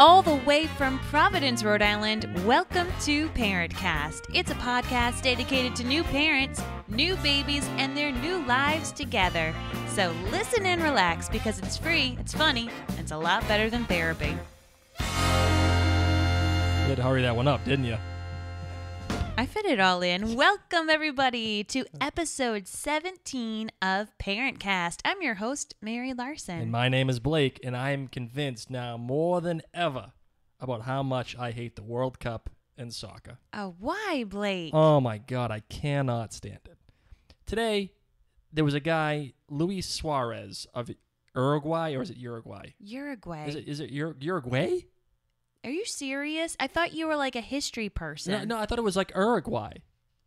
All the way from Providence, Rhode Island, welcome to ParentCast. It's a podcast dedicated to new parents, new babies, and their new lives together. So listen and relax because it's free, it's funny, and it's a lot better than therapy. You had to hurry that one up, didn't you? I fit it all in. Welcome, everybody, to episode 17 of ParentCast. I'm your host, Mary Larson. And my name is Blake, and I am convinced now more than ever about how much I hate the World Cup and soccer. Oh, why, Blake? Oh, my God, I cannot stand it. Today, there was a guy, Luis Suarez of Uruguay, or is it Uruguay? Uruguay. Is it Uruguay? Are you serious? I thought you were like a history person. No, I thought it was like Uruguay.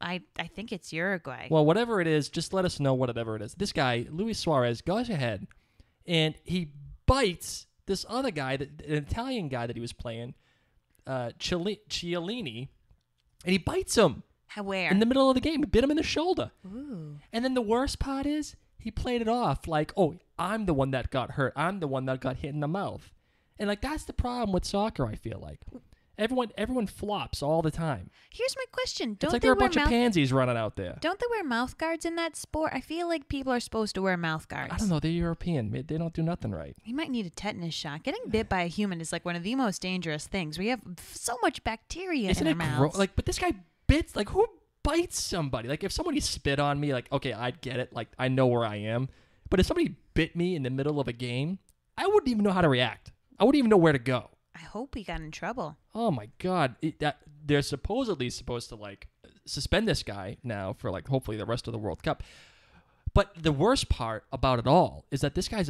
I think it's Uruguay. Well, whatever it is, just let us know whatever it is. This guy, Luis Suarez, goes ahead and he bites this other guy, an Italian guy that he was playing, Cialini, and he bites him. Where? In the middle of the game. He bit him in the shoulder. Ooh. And then the worst part is he played it off like, oh, I'm the one that got hurt. I'm the one that got hit in the mouth. And, like, that's the problem with soccer, I feel like. Everyone flops all the time. Here's my question. It's like there are a bunch of pansies running out there. Don't they wear mouth guards in that sport? I feel like people are supposed to wear mouth guards. I don't know. They're European. They don't do nothing right. You might need a tetanus shot. Getting bit by a human is, like, one of the most dangerous things. We have so much bacteria in our mouths. But this guy bits. Like, who bites somebody? Like, if somebody spit on me, like, okay, I'd get it. Like, I know where I am. But if somebody bit me in the middle of a game, I wouldn't even know how to react. I wouldn't even know where to go. I hope he got in trouble. Oh, my God. They're supposedly supposed to, like, suspend this guy now for, like, hopefully the rest of the World Cup. But the worst part about it all is that this guy's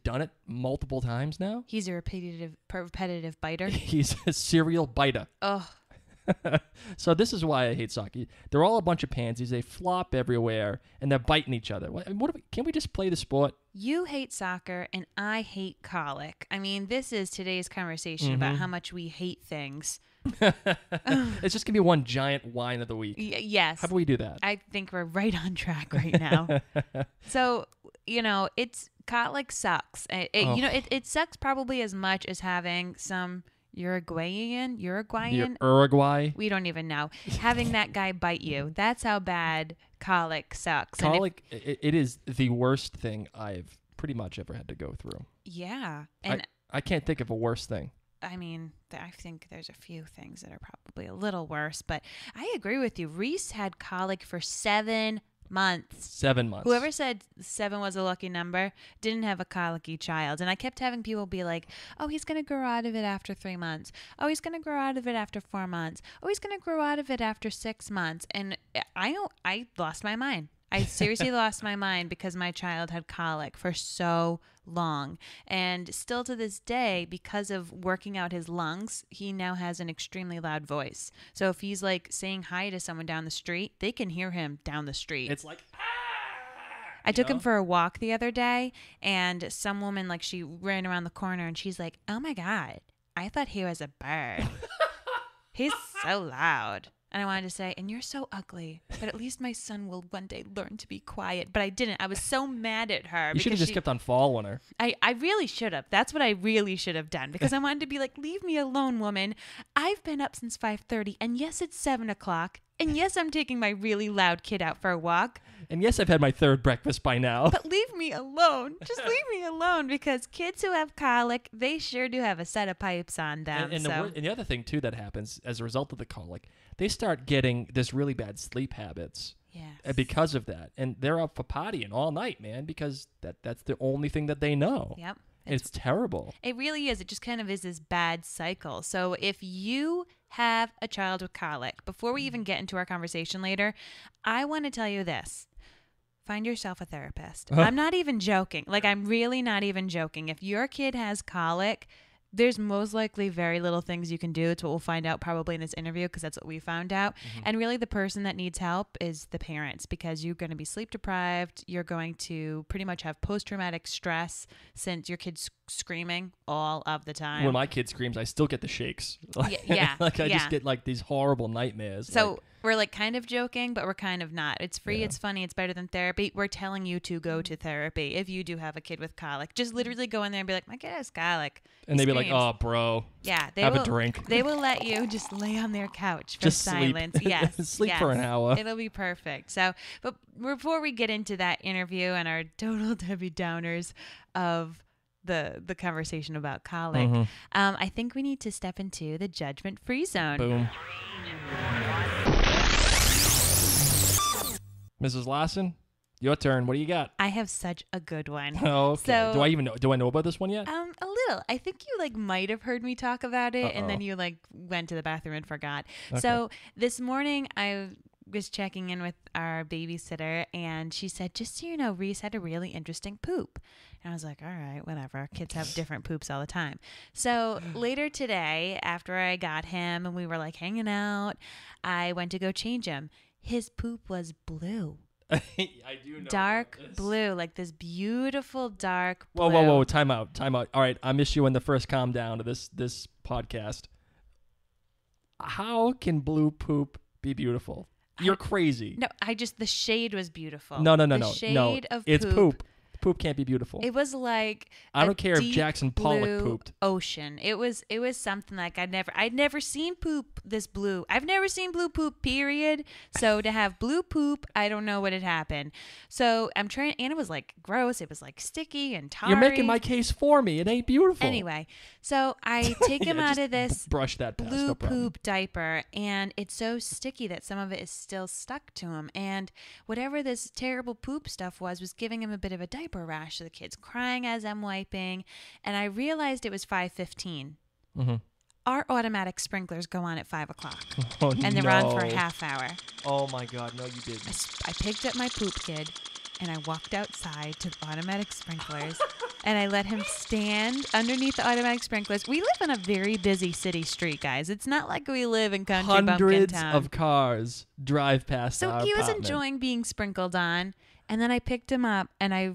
done it multiple times now. He's a repetitive biter. He's a serial biter. Oh. So this is why I hate soccer. They're all a bunch of pansies. They flop everywhere, and they're biting each other. Can't we just play the sport? You hate soccer, and I hate colic. I mean, this is today's conversation about how much we hate things. It's just going to be one giant whine of the week. Yes. How do we do that? I think we're right on track right now. So, colic sucks. It sucks probably as much as having some Uruguay. We don't even know. Having that guy bite you. That's how bad colic sucks. Colic, it is the worst thing I've pretty much ever had to go through. Yeah. And I can't think of a worse thing. I mean, I think there's a few things that are probably a little worse, but I agree with you. Reese had colic for 7 months. 7 months. Whoever said 7 was a lucky number didn't have a colicky child. And I kept having people be like, oh, he's going to grow out of it after 3 months. Oh, he's going to grow out of it after 4 months. Oh, he's going to grow out of it after 6 months. And I lost my mind. I seriously lost my mind because my child had colic for so long. And still to this day, because of working out his lungs, he now has an extremely loud voice. So if he's like saying hi to someone down the street, they can hear him down the street. It's like, I took him for a walk the other day, and some woman, like, she ran around the corner, and she's like, oh my God, I thought he was a bird. He's so loud. And I wanted to say, and you're so ugly, but at least my son will one day learn to be quiet. But I didn't. I was so mad at her. You should have just kept on following her. I really should have. That's what I really should have done, because I wanted to be like, leave me alone, woman. I've been up since 5:30, and yes, it's 7 o'clock. And yes, I'm taking my really loud kid out for a walk. And yes, I've had my third breakfast by now. But leave me alone. Just leave me alone, because kids who have colic, they sure do have a set of pipes on them. And the other thing, too, that happens as a result of the colic, they start getting this really bad sleep habits. Yes. Because of that. And they're up for partying all night, man, because that's the only thing that they know. Yep. It's terrible. It really is. It just kind of is this bad cycle. So if you have a child with colic, before we even get into our conversation later, I want to tell you this. Find yourself a therapist. I'm not even joking. Like, I'm really not even joking. If your kid has colic, there's most likely very little things you can do. It's what we'll find out probably in this interview, because that's what we found out. Mm-hmm. And really the person that needs help is the parents, because you're going to be sleep deprived. You're going to pretty much have post-traumatic stress since your kid's screaming all of the time. When my kid screams, I still get the shakes. Yeah. Like I just get like these horrible nightmares. So we're like kind of joking, but we're kind of not. It's free. Yeah. It's funny. It's better than therapy. We're telling you to go to therapy if you do have a kid with colic. Just literally go in there and be like, my kid has colic. And they'd be like, oh, bro. Yeah. Have a drink. They will let you just lay on their couch for just silence. Sleep. Yes. Sleep for an hour. It'll be perfect. So, but before we get into that interview and our total Debbie Downers of the conversation about colic, I think we need to step into the judgment-free zone. Boom. Mrs. Lawson, your turn. What do you got? I have such a good one. Okay. So, do I know about this one yet? A little. I think you might have heard me talk about it, and then you went to the bathroom and forgot. Okay. So this morning I was checking in with our babysitter, and she said, just so you know, Reese had a really interesting poop. And I was like, all right, whatever. Kids have different poops all the time. So later today, after I got him and we were like hanging out, I went to go change him. His poop was blue. I do know. Dark blue, like this beautiful dark blue. Whoa. Time out. All right, I'm issuing the first calm down to this podcast. How can blue poop be beautiful? You're crazy. No, the shade was beautiful. No. The shade of it's poop. Poop can't be beautiful. It was like I don't care if Jackson Pollock pooped. Ocean. It was something like I'd never seen poop this blue. I've never seen blue poop, period. So to have blue poop, I don't know what had happened. So I'm trying, and it was like gross. It was like sticky and tarry. You're making my case for me. It ain't beautiful. Anyway, so I take him out of this brush that past, blue no problem. poop diaper, and it's so sticky that some of it is still stuck to him. And whatever this terrible poop stuff was giving him a bit of a diaper rash. So the kid's crying as I'm wiping, and I realized it was 5:15. Our automatic sprinklers go on at 5 o'clock, and they're on for a half hour. Oh my God, no, you didn't. I picked up my poop kid, and I walked outside to the automatic sprinklers, and I let him stand underneath the automatic sprinklers. We live on a very busy city street, guys. It's not like we live in country bumpkin Hundreds town. of cars drive past our So he was apartment. enjoying being sprinkled on. And then I picked him up and I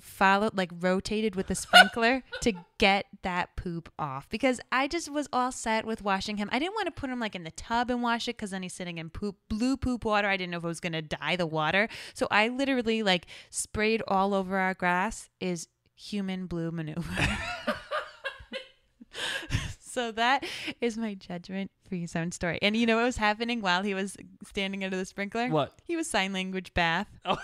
rotated with the sprinkler to get that poop off, because I just was all set with washing him. I didn't want to put him in the tub and wash it, because then he's sitting in blue poop water. I didn't know if it was going to dye the water. So I literally sprayed all over our grass is human blue manure. So that is my judgment-free zone story. And you know what was happening while he was standing under the sprinkler? What? He was sign language bath. Oh.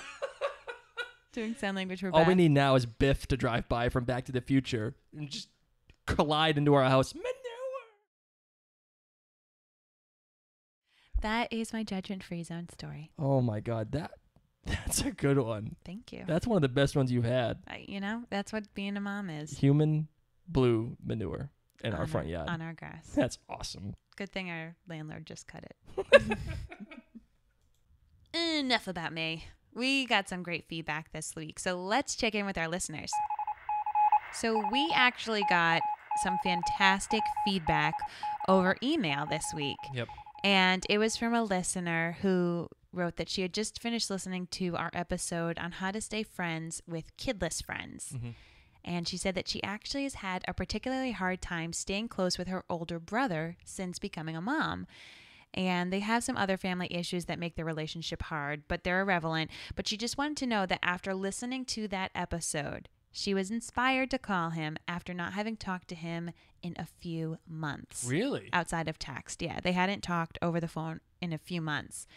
Doing sign language for All bath. we need now is Biff to drive by from Back to the Future and just collide into our house. Manure. That is my judgment-free zone story. Oh my God, that's a good one. Thank you. That's one of the best ones you've had. That's what being a mom is. Human blue manure in our front yard. On our grass. That's awesome. Good thing our landlord just cut it. Enough about me. We got some great feedback this week, so let's check in with our listeners. So we actually got some fantastic feedback over email this week. Yep. And it was from a listener who wrote that she had just finished listening to our episode on how to stay friends with kidless friends. And she said that she actually has had a particularly hard time staying close with her older brother since becoming a mom. And they have some other family issues that make their relationship hard, but they're irrelevant. But she just wanted to know that after listening to that episode, she was inspired to call him after not having talked to him in a few months. Really? Outside of text. Yeah, they hadn't talked over the phone in a few months.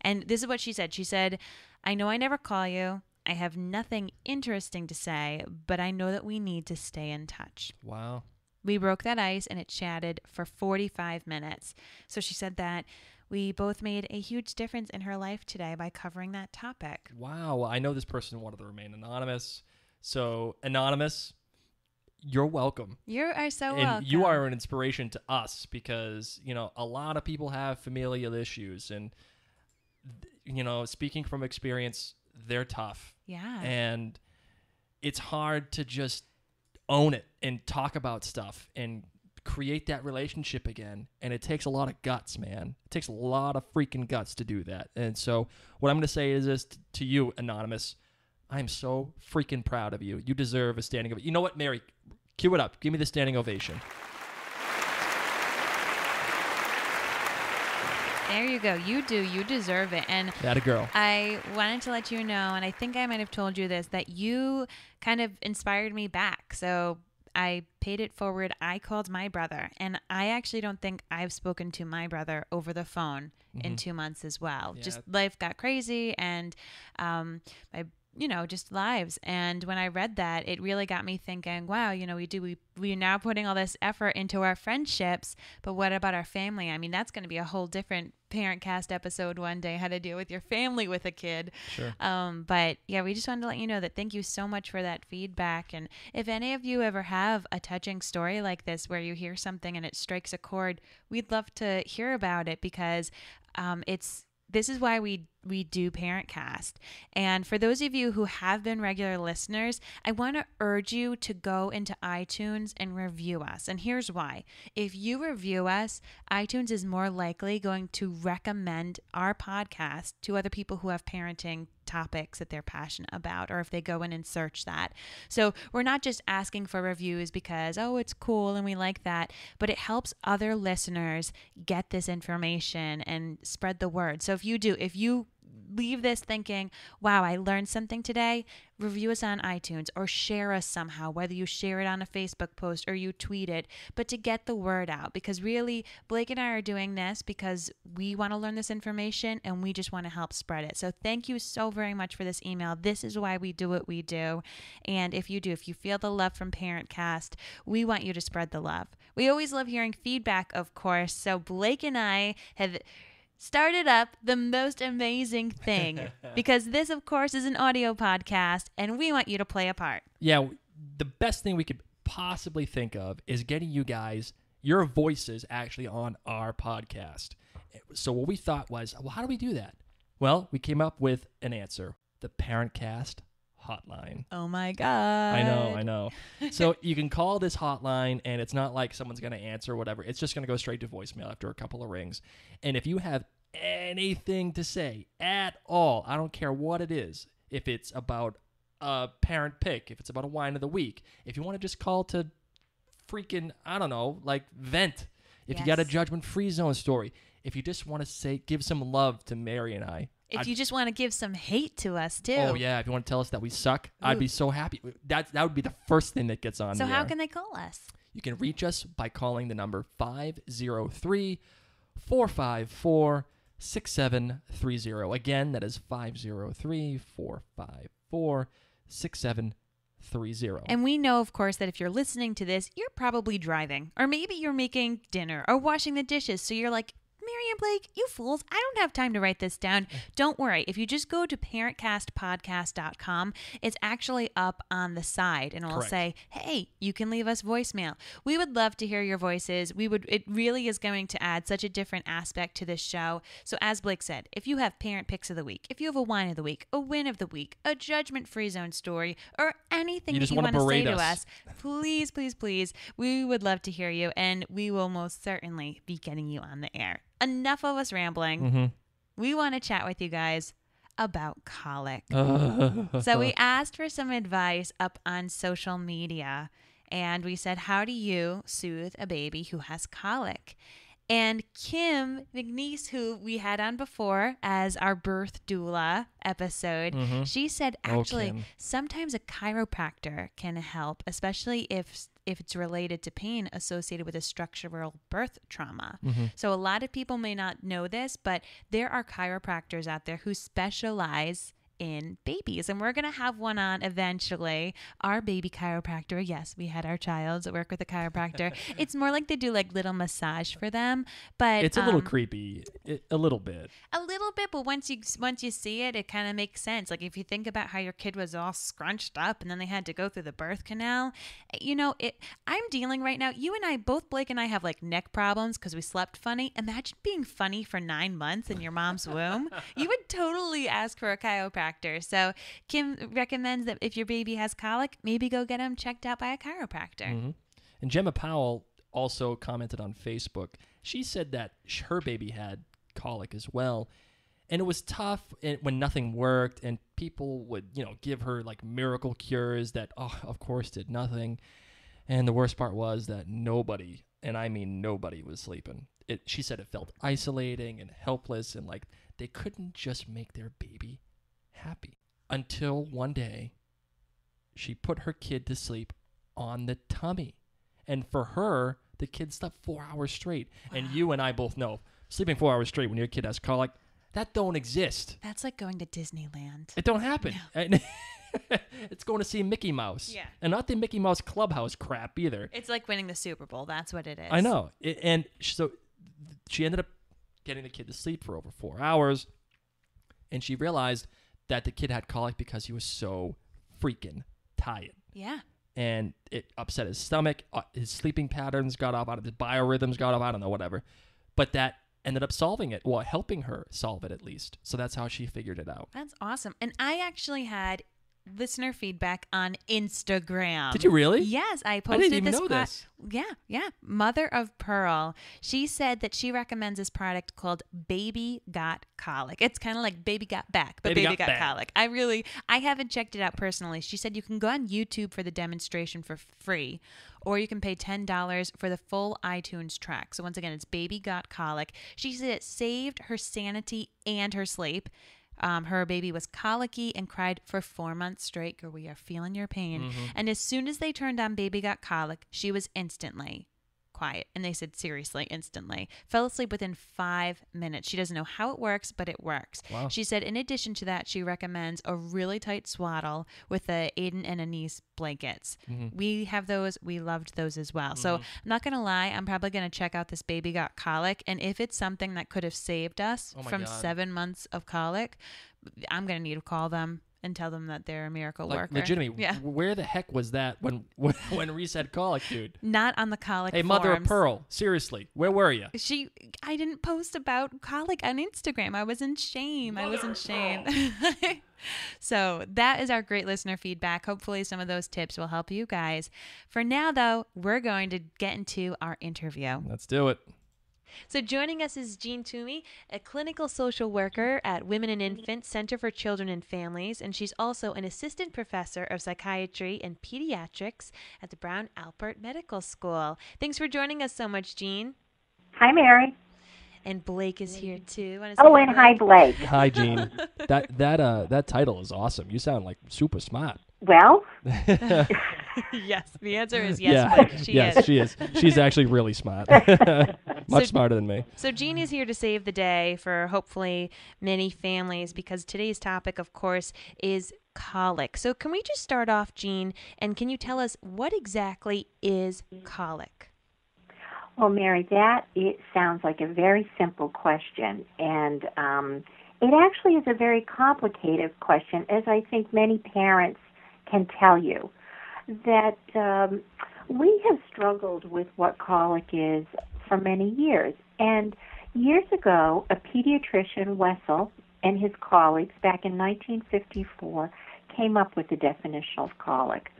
And this is what she said. She said, I know I never call you. I have nothing interesting to say, but I know that we need to stay in touch. Wow. We broke that ice and it chatted for 45 minutes. So she said that we both made a huge difference in her life today by covering that topic. Wow. I know this person wanted to remain anonymous. So, Anonymous, you're welcome. You are so and welcome. You are an inspiration to us because, a lot of people have familial issues. And, speaking from experience, they're tough. Yeah. And it's hard to just own it and talk about stuff and create that relationship again. And it takes a lot of guts, man. It takes a lot of freaking guts to do that. And so what I'm going to say is this to you, Anonymous. I'm so freaking proud of you. You deserve a standing ovation. You know what, Mary? Cue it up. Give me the standing ovation. There you go. You do. You deserve it. And That a girl. I wanted to let you know, and I think I might have told you this, that you kind of inspired me back. So I paid it forward. I called my brother, and I actually don't think I've spoken to my brother over the phone in 2 months as well. Yeah. Just life got crazy, and just lives. And when I read that, it really got me thinking, wow, we're now putting all this effort into our friendships, but what about our family? I mean, that's going to be a whole different ParentCast episode one day, how to deal with your family with a kid. Sure. But yeah, we just wanted to let you know that thank you so much for that feedback. And if any of you ever have a touching story like this where you hear something and it strikes a chord, we'd love to hear about it, because this is why we do ParentCast. And for those of you who have been regular listeners, I want to urge you to go into iTunes and review us. And here's why. If you review us, iTunes is more likely going to recommend our podcast to other people who have parenting topics that they're passionate about, or if they go in and search that. So we're not just asking for reviews because, oh, it's cool and we like that, but it helps other listeners get this information and spread the word. So if you leave this thinking, wow, I learned something today, review us on iTunes or share us somehow, whether you share it on a Facebook post or you tweet it, but to get the word out, because really Blake and I are doing this because we want to learn this information and we just want to help spread it. So thank you so very much for this email. This is why we do what we do. And if you feel the love from ParentCast, we want you to spread the love. We always love hearing feedback, of course. So Blake and I have started up the most amazing thing, because this, of course, is an audio podcast, and we want you to play a part. Yeah, the best thing we could possibly think of is getting you guys, your voices, actually on our podcast. So what we thought was, well, how do we do that? Well, we came up with an answer: the ParentCast hotline. Oh my God. I know. So you can call this hotline, and it's not like someone's going to answer or whatever. It's just going to go straight to voicemail after a couple of rings. And if you have anything to say at all, I don't care what it is, if it's about a parent pick, if it's about a wine of the week, if you want to just call to freaking, I don't know, like vent, if you got a judgment-free zone story, if you just want to give some love to Mary and I, if you just want to give some hate to us, too. Oh, yeah. If you want to tell us that we suck, I'd be so happy. That would be the first thing that gets on So the how air. can they call us? You can reach us by calling the number 503-454-6730. Again, that is 503-454-6730. And we know, of course, that if you're listening to this, you're probably driving, or maybe you're making dinner or washing the dishes. So you're like, Mary and Blake, you fools, I don't have time to write this down. Don't worry. If you just go to ParentCastPodcast.com, it's actually up on the side, and it'll say, hey, you can leave us voicemail. We would love to hear your voices. It really is going to add such a different aspect to this show. So as Blake said, if you have parent picks of the week, if you have a wine of the week, a win of the week, a judgment-free zone story, or anything that you want to say to us, please, please, please, we would love to hear you, and we will most certainly be getting you on the air. Enough of us rambling. Mm-hmm. We want to chat with you guys about colic. So we asked for some advice up on social media, and we said, how do you soothe a baby who has colic? And Kim McNeese, who we had on before as our birth doula episode, she said actually sometimes a chiropractor can help, especially if it's related to pain associated with a structural birth trauma. So a lot of people may not know this, but there are chiropractors out there who specialize in babies, and we're going to have one on eventually. Our baby chiropractor, yes, we had our child work with a chiropractor. It's more like they do like little massage for them, but it's a little creepy, a little bit, but once you see it, it kind of makes sense. Like if you think about how your kid was all scrunched up and then they had to go through the birth canal, I'm dealing right now, you and I, both Blake and I, have like neck problems because we slept funny. Imagine being funny for 9 months in your mom's womb. You would totally ask for a chiropractor. So Kim recommends that if your baby has colic, maybe go get him checked out by a chiropractor. And Gemma Powell also commented on Facebook. She said that her baby had colic as well, and it was tough when nothing worked, and people would give her like miracle cures that of course did nothing. And the worst part was that nobody, and I mean nobody, was sleeping. She said it felt isolating and helpless, and like they couldn't just make their baby happy. Until one day, she put her kid to sleep on the tummy. And for her, the kid slept 4 hours straight. Wow. And you and I both know, sleeping 4 hours straight when your kid has colic, that don't exist. That's like going to Disneyland. It don't happen. No. It's going to see Mickey Mouse. Yeah. And not the Mickey Mouse Clubhouse crap either. It's like winning the Super Bowl. That's what it is. I know. And so she ended up getting the kid to sleep for over 4 hours. And she realized that the kid had colic because he was so freaking tired. Yeah. And it upset his stomach. His sleeping patterns got off, his biorhythms got off, I don't know, whatever. But that ended up solving it, well, helping her solve it at least. So that's how she figured it out. That's awesome. And I actually had listener feedback on Instagram. Did you really? Yes, I posted I didn't even know this. Yeah. Mother of Pearl. She said that she recommends this product called Baby Got Colic. It's kind of like Baby Got Back, but Baby got Colic. I haven't checked it out personally. She said you can go on YouTube for the demonstration for free, or you can pay $10 for the full iTunes track. So once again, it's Baby Got Colic. She said it saved her sanity and her sleep. Her baby was colicky and cried for 4 months straight. Girl, we are feeling your pain. Mm-hmm. And as soon as they turned on Baby Got Colic, she was instantly quiet. And they said, seriously, instantly. Fell asleep within 5 minutes. She doesn't know how it works, but it works. Wow. She said, in addition to that, she recommends a really tight swaddle with a Aiden and a niece blankets. Mm-hmm. We have those. We loved those as well. Mm-hmm. So I'm not going to lie. I'm probably going to check out this Baby Got Colic. And if it's something that could have saved us from 7 months of colic, I'm going to need to call them and tell them that they're a miracle worker. Legitimately, yeah. Where the heck was that when Reese had colic, dude? Not on the colic Hey, forums. Mother of Pearl, seriously, where were you? I didn't post about colic on Instagram. I was in shame. So that is our great listener feedback. Hopefully some of those tips will help you guys. For now, though, we're going to get into our interview. Let's do it. So joining us is Jean Twomey, a clinical social worker at Women and Infants Center for Children and Families, and she's also an assistant professor of psychiatry and pediatrics at the Brown Alpert Medical School. Thanks for joining us so much, Jean. Hi, Mary. And Blake is here too. Hi, Blake. Hi, Jean. That title is awesome. You sound like super smart. Well, yes. The answer is yes. Blake. She is. She's actually really smart. Much smarter than me. So Jean is here to save the day for hopefully many families, because today's topic, of course, is colic. So can we just start off, Jean, and can you tell us what exactly is colic? Well, Mary, it sounds like a very simple question, and it actually is a very complicated question, as I think many parents can tell you, that we have struggled with what colic is for many years. And years ago, a pediatrician, Wessel, and his colleagues back in 1954 came up with the definition of colic.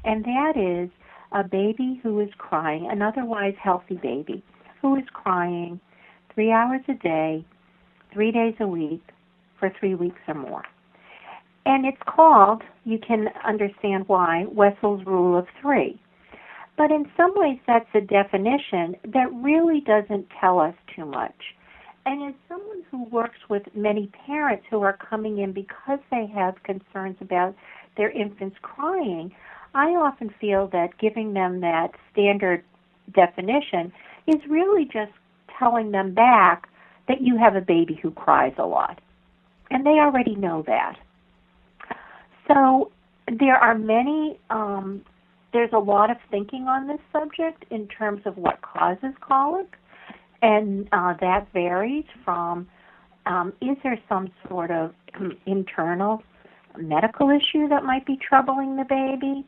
And that is a baby who is crying, an otherwise healthy baby, who is crying 3 hours a day, 3 days a week, for 3 weeks or more. And it's called, you can understand why, Wessel's Rule of 3. But in some ways that's a definition that really doesn't tell us too much. And as someone who works with many parents who are coming in because they have concerns about their infants crying, I often feel that giving them that standard definition is really just telling them back that you have a baby who cries a lot. And they already know that. So there are there's a lot of thinking on this subject in terms of what causes colic, and that varies from is there some sort of internal medical issue that might be troubling the baby,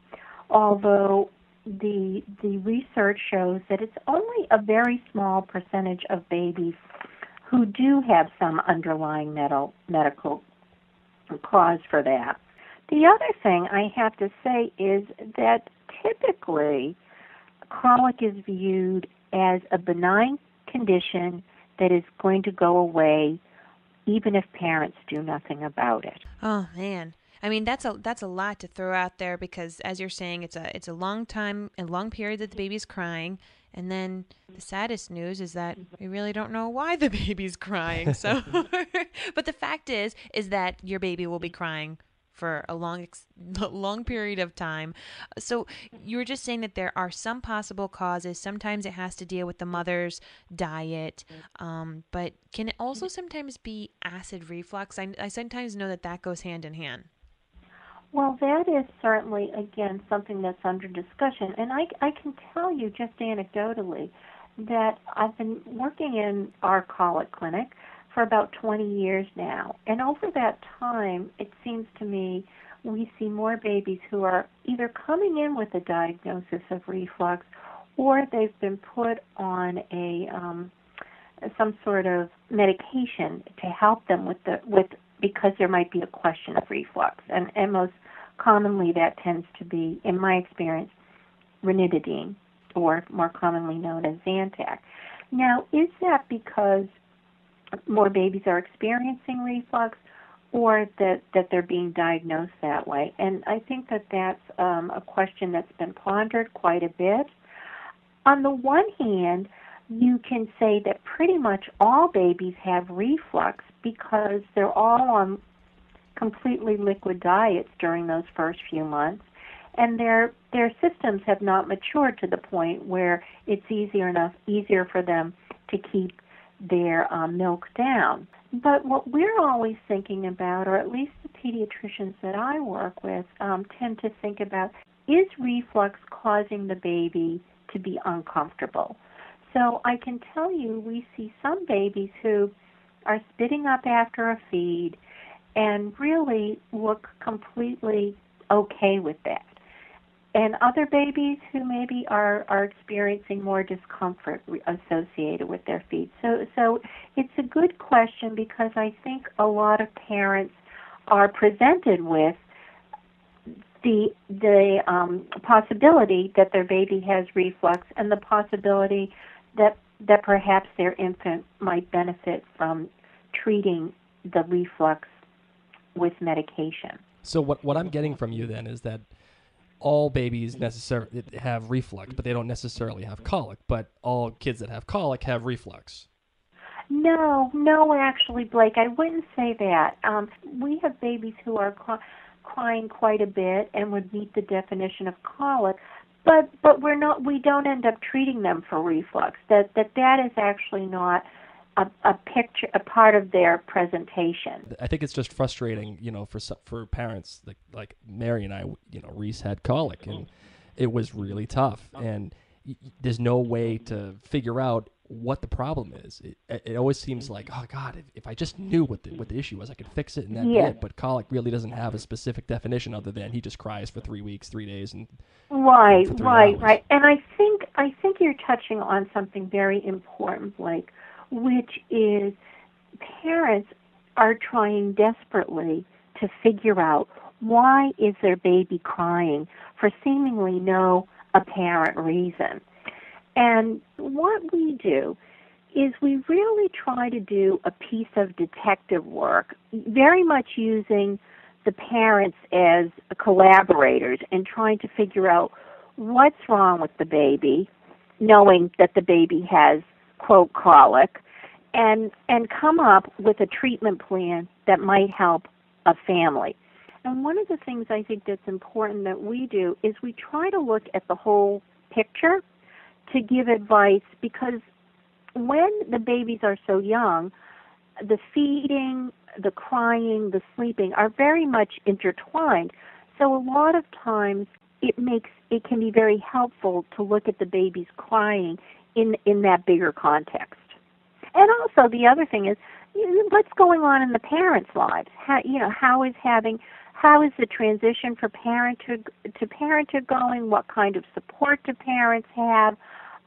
although the research shows that it's only a very small percentage of babies who do have some underlying medical cause for that. The other thing I have to say is that typically colic is viewed as a benign condition that is going to go away even if parents do nothing about it. Oh, man. I mean, that's a lot to throw out there because, as you're saying, it's a long time, a long period that the baby's crying, and then the saddest news is that we really don't know why the baby's crying. So, but the fact is that your baby will be crying for a long period of time. So you were just saying that there are some possible causes. Sometimes it has to deal with the mother's diet, but can it also sometimes be acid reflux? I sometimes know that goes hand in hand. Well, that is certainly, again, something that's under discussion. And I can tell you just anecdotally that I've been working in our colic clinic for about 20 years now. And over that time, it seems to me we see more babies who are either coming in with a diagnosis of reflux or they've been put on some sort of medication to help them because there might be a question of reflux. And most commonly that tends to be, in my experience, ranitidine, or more commonly known as Zantac. Now, is that because more babies are experiencing reflux or that they're being diagnosed that way? And I think that that's a question that's been pondered quite a bit. On the one hand, you can say that pretty much all babies have reflux because they're all on completely liquid diets during those first few months, and their systems have not matured to the point where it's easier for them to keep their milk down. But what we're always thinking about, or at least the pediatricians that I work with tend to think about, is reflux causing the baby to be uncomfortable? So I can tell you we see some babies who are spitting up after a feed and really look completely okay with that. And other babies who maybe are experiencing more discomfort associated with their feed. So it's a good question because I think a lot of parents are presented with the possibility that their baby has reflux and the possibility that perhaps their infant might benefit from treating the reflux with medication. So what I'm getting from you then is that all babies necessarily have reflux, but they don't necessarily have colic. But all kids that have colic have reflux. No, actually, Blake, I wouldn't say that. We have babies who are crying quite a bit and would meet the definition of colic, but we don't end up treating them for reflux. That is actually not a part of their presentation. I think it's just frustrating, for parents like Mary and I. Reese had colic, and it was really tough, and there's no way to figure out what the problem is. It always seems like, oh God, if I just knew what the issue was, I could fix it, and that'd be it. But colic really doesn't have a specific definition other than he just cries for 3 weeks, 3 days, and right. Hours. And I think you're touching on something very important, Blake, which is parents are trying desperately to figure out why is their baby crying for seemingly no apparent reason. And what we do is we really try to do a piece of detective work, very much using the parents as collaborators and trying to figure out what's wrong with the baby, knowing that the baby has, quote, colic, and come up with a treatment plan that might help a family. And one of the things I think that's important that we do is we try to look at the whole picture to give advice, because when the babies are so young, the feeding, the crying, the sleeping are very much intertwined. So a lot of times it can be very helpful to look at the baby's crying in that bigger context. And also the other thing is, what's going on in the parents' lives? How is the transition for parenthood going? What kind of support do parents have?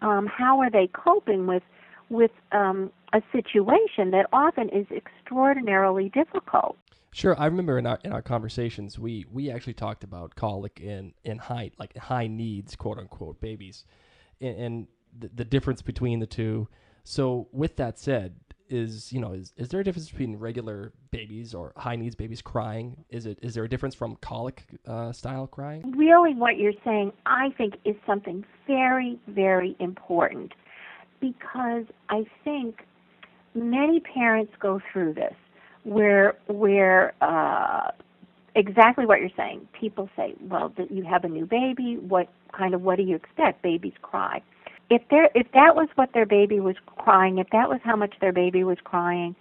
How are they coping with a situation that often is extraordinarily difficult? Sure, I remember in our conversations we actually talked about colic in high needs, quote unquote, babies, and the difference between the two. So with that said, is there a difference between regular babies or high needs babies crying? Is there a difference from colic style crying? Really what you're saying, I think, is something very, very important, because I think many parents go through this where exactly what you're saying. People say, well, you have a new baby, what do you expect? Babies cry. If that was what their baby was crying, if that was how much their baby was crying,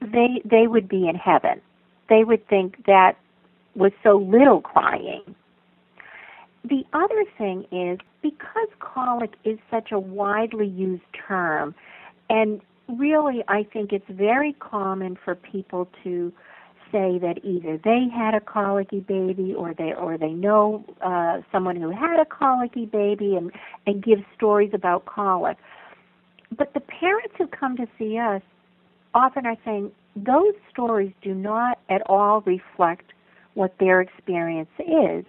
they would be in heaven. They would think that was so little crying. The other thing is, because colic is such a widely used term, and really I think it's very common for people to say that either they had a colicky baby or they know someone who had a colicky baby and give stories about colic. But the parents who come to see us often are saying those stories do not at all reflect what their experience is.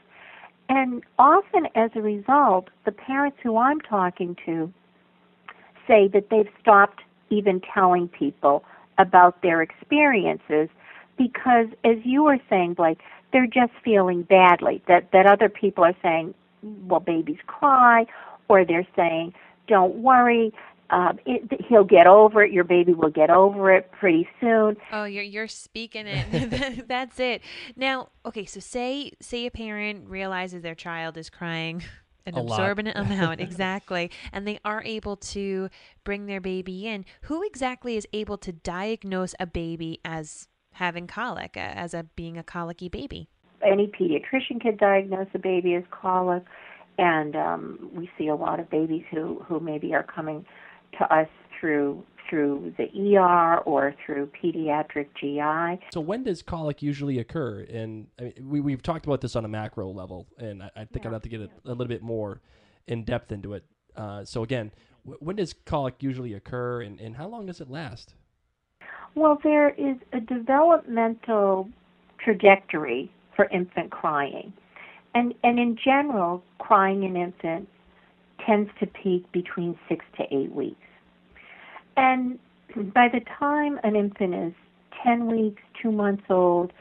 And often as a result, the parents who I'm talking to say that they've stopped even telling people about their experiences because, as you were saying, Blake, they're just feeling badly, that other people are saying, well, babies cry, or they're saying, don't worry, he'll get over it, your baby will get over it pretty soon. Oh, you're speaking it. That's it. Now, okay, so say a parent realizes their child is crying an absorbent amount, exactly, and they are able to bring their baby in. Who exactly is able to diagnose a baby as having colic, as being a colicky baby? Any pediatrician can diagnose a baby as colic, and we see a lot of babies who maybe are coming to us through the ER or through pediatric GI. So when does colic usually occur? And I mean, we've talked about this on a macro level, and I think I'd have to get a little bit more in depth into it. So again, when does colic usually occur, and how long does it last? Well, there is a developmental trajectory for infant crying. And in general, crying in infants tends to peak between 6 to 8 weeks. And by the time an infant is 10 weeks, 2 months old,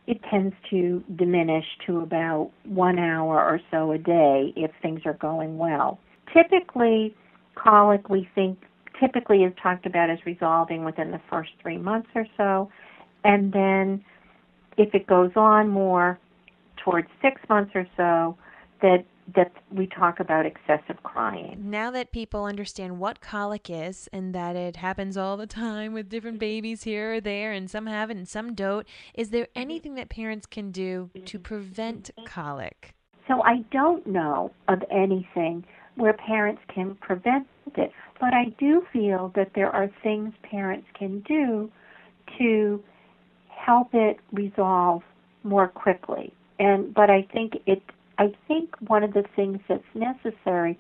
it tends to diminish to about 1 hour or so a day if things are going well. Typically, colic, we think, typically is talked about as resolving within the first 3 months or so. And then if it goes on more towards 6 months or so, that we talk about excessive crying. Now that people understand what colic is and that it happens all the time with different babies here or there, and some have it and some don't, is there anything that parents can do to prevent colic? So I don't know of anything where parents can prevent it, but I do feel that there are things parents can do to help it resolve more quickly. But I think one of the things that's necessary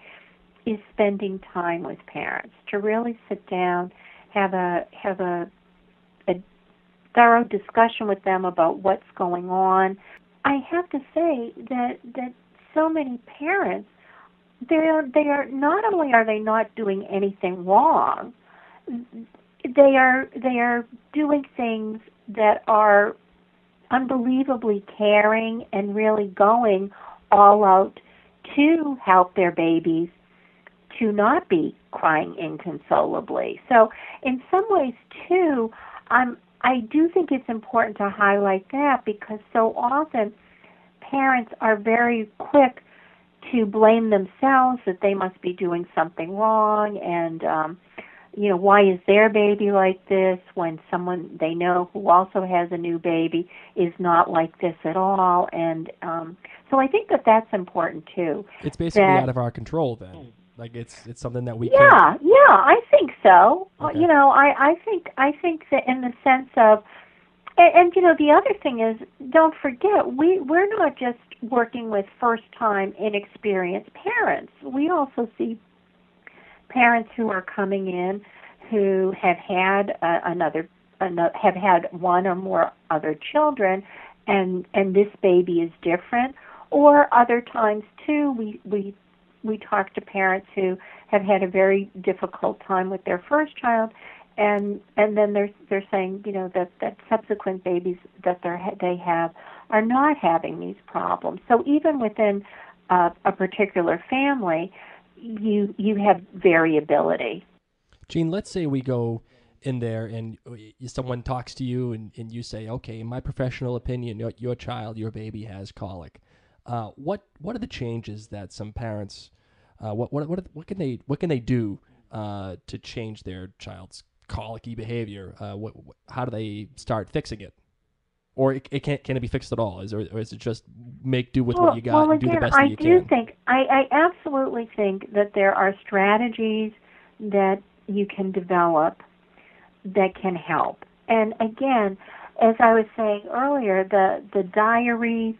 is spending time with parents, to really sit down, have a thorough discussion with them about what's going on. I have to say that so many parents, they are not only are they not doing anything wrong, they are doing things that are unbelievably caring and really going all out to help their babies to not be crying inconsolably. So in some ways, too, I do think it's important to highlight that, because so often parents are very quick to blame themselves that they must be doing something wrong, and why is their baby like this when someone they know who also has a new baby is not like this at all. And so I think that's important too. It's basically out of our control then. Like it's something that we can't. Yeah, I think so. Okay. I think that in the sense of, and the other thing is, don't forget, we're not just working with first-time inexperienced parents. We also see parents who are coming in who have had have had one or more other children, and this baby is different. Or other times too, we talk to parents who have had a very difficult time with their first child, and then they're saying, that subsequent babies that they have are not having these problems. So even within a particular family, you have variability. Jean, let's say we go in there and someone talks to you and you say, okay, in my professional opinion, your child, your baby has colic. What are the changes that some parents, what can they do to change their child's colicky behavior? How do they start fixing it? Or can it be fixed at all? Or is it just make do with what you got and do the best that you can? I absolutely think that there are strategies that you can develop that can help. And again, as I was saying earlier, the diaries,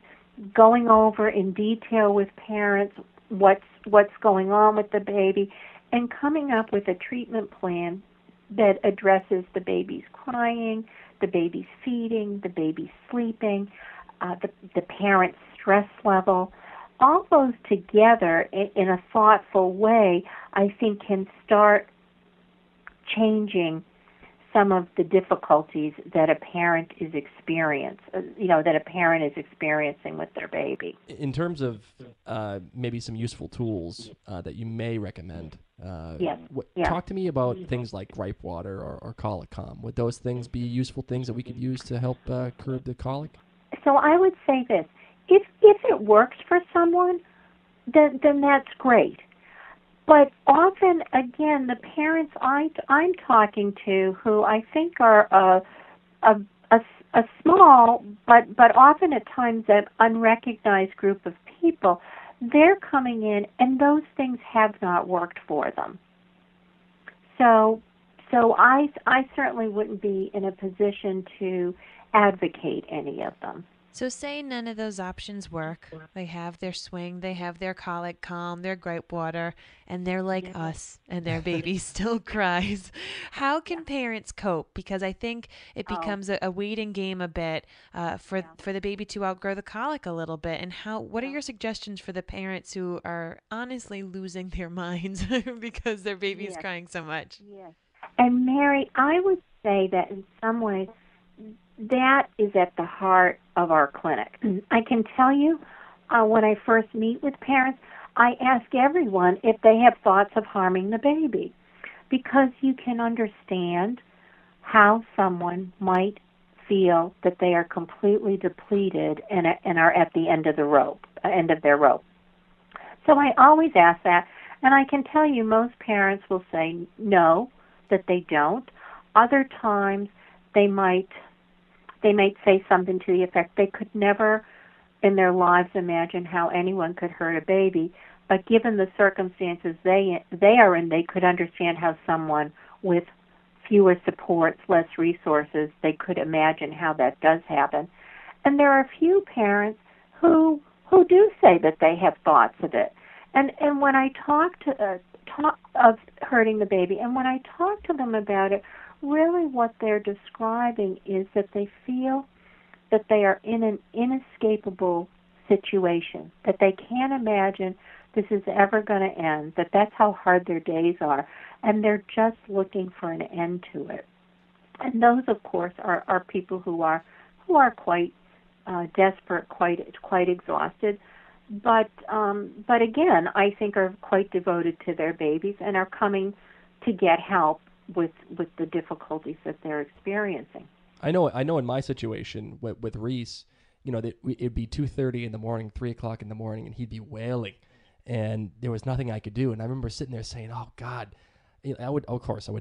going over in detail with parents what's going on with the baby, and coming up with a treatment plan that addresses the baby's crying, the baby's feeding, the baby's sleeping, the parent's stress level. All those together in a thoughtful way, I think, can start changing some of the difficulties that a parent is experiencing with their baby. In terms of maybe some useful tools that you may recommend, Yes. Talk to me about things like gripe water or colic calm. Would those things be useful things that we could use to help curb the colic? So I would say this: if it works for someone, then that's great. But often, again, the parents I'm talking to, who I think are a small but often at times an unrecognized group of people, they're coming in and those things have not worked for them. So I certainly wouldn't be in a position to advocate any of them. So say none of those options work. They have their swing, they have their colic calm, their gripe water, and they're like us, and their baby still cries. How can parents cope? Because I think it becomes a waiting game a bit for the baby to outgrow the colic a little bit. And what are your suggestions for the parents who are honestly losing their minds because their baby is crying so much? Yes. And Mary, I would say that in some ways, that is at the heart of our clinic. I can tell you, when I first meet with parents, I ask everyone if they have thoughts of harming the baby, because you can understand how someone might feel that they are completely depleted and are at the end of their rope. So I always ask that, and I can tell you most parents will say no, that they don't. Other times they might say something to the effect they could never in their lives imagine how anyone could hurt a baby, but given the circumstances they are in, they could understand how someone with fewer supports, less resources, they could imagine how that does happen. And there are a few parents who do say that they have thoughts of it. And when I talk of hurting the baby, and when I talk to them about it, really what they're describing is that they feel that they are in an inescapable situation, that they can't imagine this is ever going to end, that that's how hard their days are, and they're just looking for an end to it. And those, of course, are people who are quite desperate, quite exhausted, but again, I think are quite devoted to their babies and are coming to get help with the difficulties that they're experiencing. I know in my situation with Reese, it'd be 2:30 in the morning, 3:00 in the morning, and he'd be wailing, and there was nothing I could do. And I remember sitting there saying, "Oh God, I would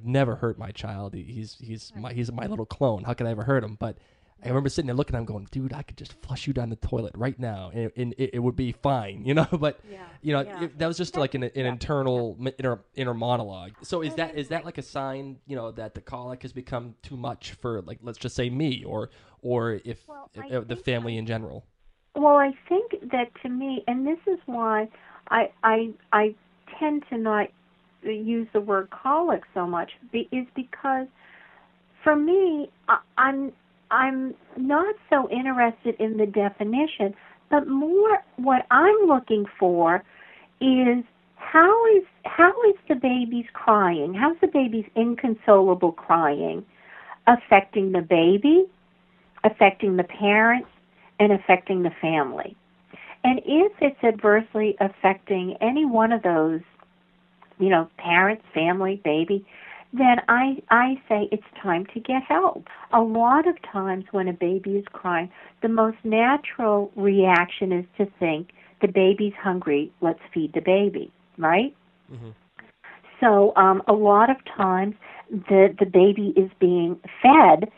never hurt my child. He's my little clone. How could I ever hurt him?" But I remember sitting there looking at him going, dude, I could just flush you down the toilet right now and it would be fine, But, that was just like an internal inner monologue. So is that like a sign, that the colic has become too much for, like, let's just say me or if the family in general? Well, I think that to me, and this is why I tend to not use the word colic so much, is because for me, I'm not so interested in the definition, but more what I'm looking for is how is the baby's crying? How's the baby's inconsolable crying affecting the baby, affecting the parents, and affecting the family? And if it's adversely affecting any one of those, parents, family, baby, then I say it's time to get help. A lot of times when a baby is crying, the most natural reaction is to think the baby's hungry, let's feed the baby, right? Mm-hmm. So a lot of times the baby is being fed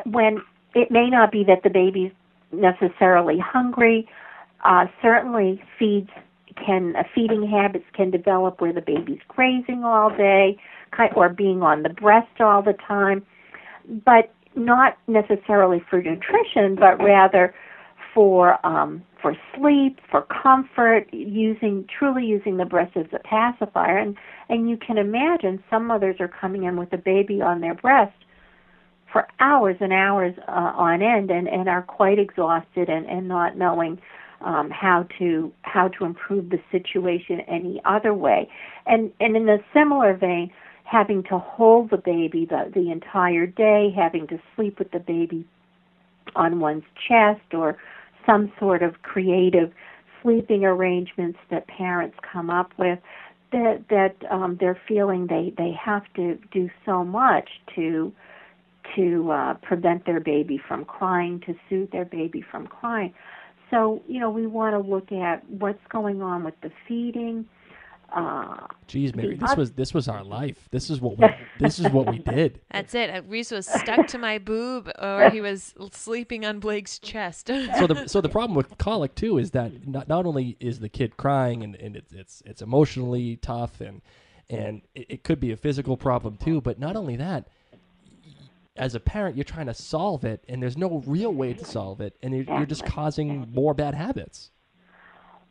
when it may not be that the baby's necessarily hungry. Certainly feeding habits can develop where the baby's grazing all day or being on the breast all the time, but not necessarily for nutrition, but rather for sleep, for comfort, truly using the breast as a pacifier. And you can imagine some mothers are coming in with a baby on their breast for hours and hours on end and are quite exhausted and not knowing how to improve the situation any other way. And in a similar vein, having to hold the baby the entire day, having to sleep with the baby on one's chest, or some sort of creative sleeping arrangements that parents come up with, that they're feeling they have to do so much to prevent their baby from crying, to soothe their baby from crying. So, we want to look at what's going on with the feeding. Geez, Mary, this was our life. This is what we did. That's it. Reese was stuck to my boob, or he was sleeping on Blake's chest. So the problem with colic too is that not only is the kid crying and it's emotionally tough and it could be a physical problem too, but not only that, as a parent, you're trying to solve it, and there's no real way to solve it, and you're just causing more bad habits.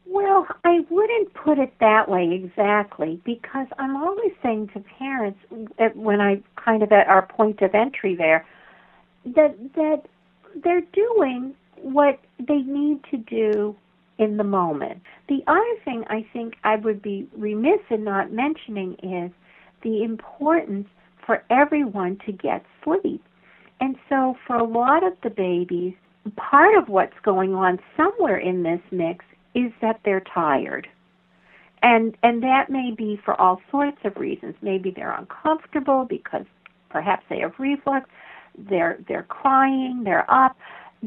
Well, I wouldn't put it that way exactly, because I'm always saying to parents, when I kind of at our point of entry there, that they're doing what they need to do in the moment. The other thing I think I would be remiss in not mentioning is the importance for everyone to get sleep. And so for a lot of the babies, part of what's going on somewhere in this mix is that they're tired. And that may be for all sorts of reasons. Maybe they're uncomfortable because perhaps they have reflux, they're crying, they're up.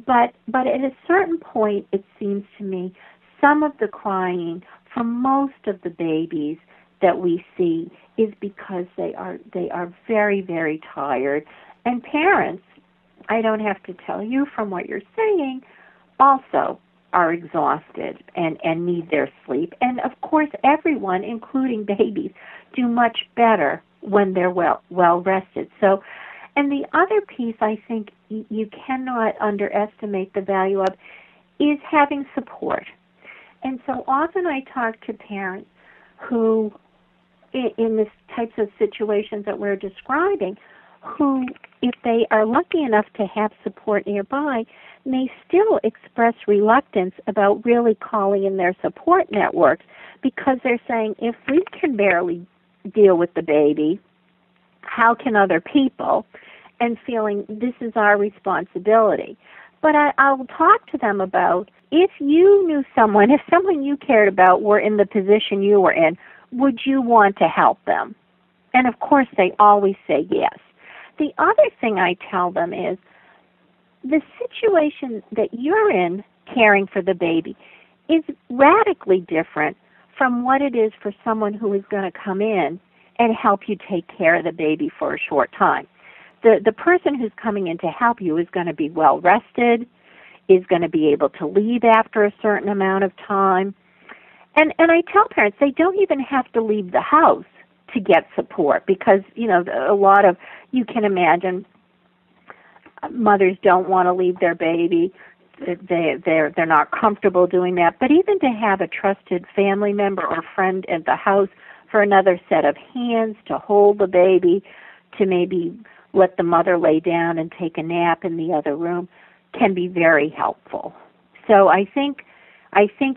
But at a certain point, it seems to me, some of the crying for most of the babies that we see is because they are very, very tired. And parents, I don't have to tell you from what you're saying, also are exhausted and need their sleep. And of course, everyone, including babies, do much better when they're well rested. So, and the other piece I think you cannot underestimate the value of is having support. And so often I talk to parents who, in the types of situations that we're describing, who, if they are lucky enough to have support nearby, may still express reluctance about really calling in their support networks, because they're saying, if we can barely deal with the baby, how can other people? And feeling this is our responsibility. But I'll talk to them about, if you knew someone, if someone you cared about were in the position you were in, would you want to help them? And of course they always say yes. The other thing I tell them is, the situation that you're in caring for the baby is radically different from what it is for someone who is going to come in and help you take care of the baby for a short time. The person who's coming in to help you is going to be well rested, is going to be able to leave after a certain amount of time. And I tell parents they don't even have to leave the house to get support, because, a lot of, you can imagine, mothers don't want to leave their baby. They're not comfortable doing that. But even to have a trusted family member or friend at the house for another set of hands to hold the baby, to maybe let the mother lay down and take a nap in the other room, can be very helpful. So I think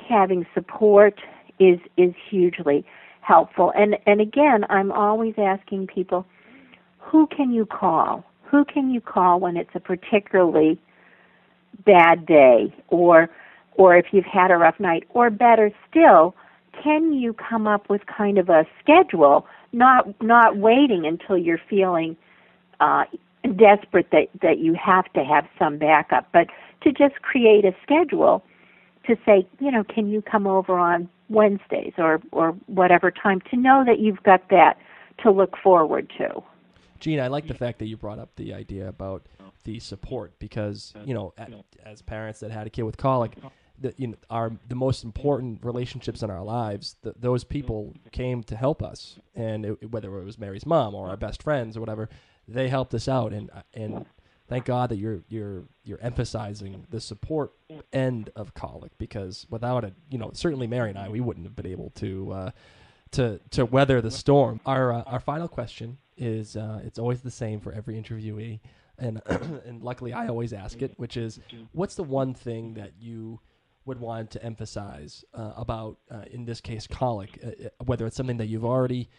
having support is hugely helpful. And again, I'm always asking people, who can you call? Who can you call when it's a particularly bad day, or if you've had a rough night, or better still, can you come up with kind of a schedule, not waiting until you're feeling desperate that you have to have some backup, but to just create a schedule to say, can you come over on Wednesdays or whatever time, to know that you've got that to look forward to. Jean, I like the fact that you brought up the idea about the support, because, as parents that had a kid with colic, the most important relationships in our lives, those people came to help us, and whether it was Mary's mom or our best friends or whatever, they helped us out, and thank God that you're emphasizing the support end of colic, because without it, certainly Mary and I, we wouldn't have been able to weather the storm. Our final question is it's always the same for every interviewee, and and luckily I always ask it, which is, what's the one thing that you would want to emphasize about, in this case, colic, whether it's something that you've already